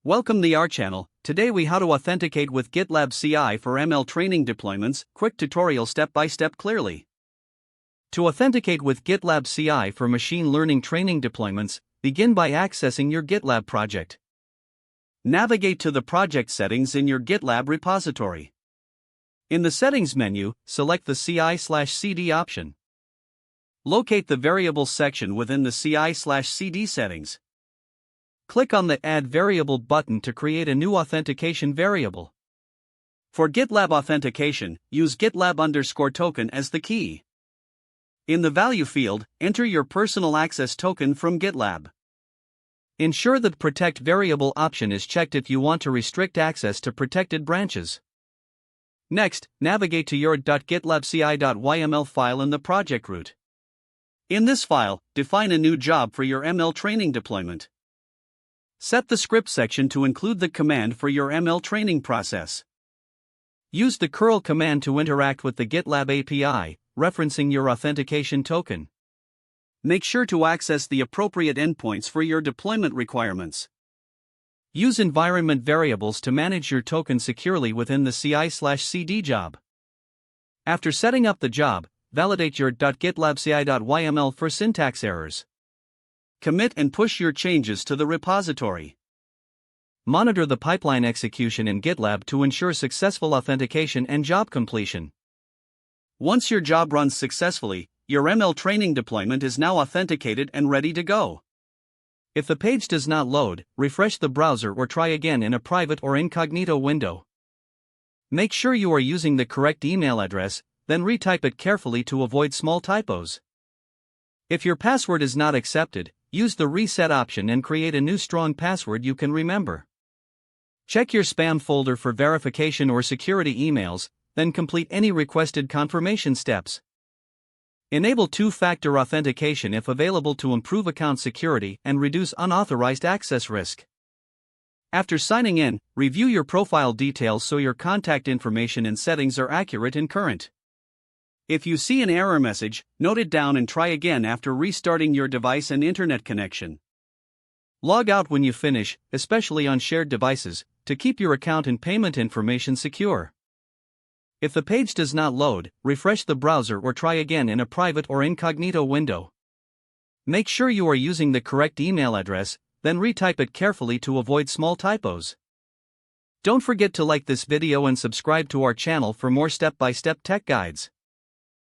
Welcome to our channel. Today we how to authenticate with GitLab CI for ML training deployments. Quick tutorial step by step clearly. To authenticate with GitLab CI for machine learning training deployments, begin by accessing your GitLab project. Navigate to the project settings in your GitLab repository. In the settings menu, select the CI/CD option. Locate the variables section within the CI/CD settings. Click on the Add Variable button to create a new authentication variable. For GitLab authentication, use GitLab_token as the key. In the value field, enter your personal access token from GitLab. Ensure that Protect Variable option is checked if you want to restrict access to protected branches. Next, navigate to your .gitlabci.yml file in the project root. In this file, define a new job for your ML training deployment. Set the script section to include the command for your ML training process. Use the curl command to interact with the GitLab API, referencing your authentication token. Make sure to access the appropriate endpoints for your deployment requirements. Use environment variables to manage your token securely within the CI/CD job. After setting up the job, validate your .gitlabci.yml for syntax errors. Commit and push your changes to the repository. Monitor the pipeline execution in GitLab to ensure successful authentication and job completion. Once your job runs successfully, your ML training deployment is now authenticated and ready to go. If the page does not load, refresh the browser or try again in a private or incognito window. Make sure you are using the correct email address, then retype it carefully to avoid small typos. If your password is not accepted, use the reset option and create a new strong password you can remember. Check your spam folder for verification or security emails, then complete any requested confirmation steps. Enable two-factor authentication if available to improve account security and reduce unauthorized access risk. After signing in, review your profile details so your contact information and settings are accurate and current. If you see an error message, note it down and try again after restarting your device and internet connection. Log out when you finish, especially on shared devices, to keep your account and payment information secure. If the page does not load, refresh the browser or try again in a private or incognito window. Make sure you are using the correct email address, then retype it carefully to avoid small typos. Don't forget to like this video and subscribe to our channel for more step-by-step tech guides.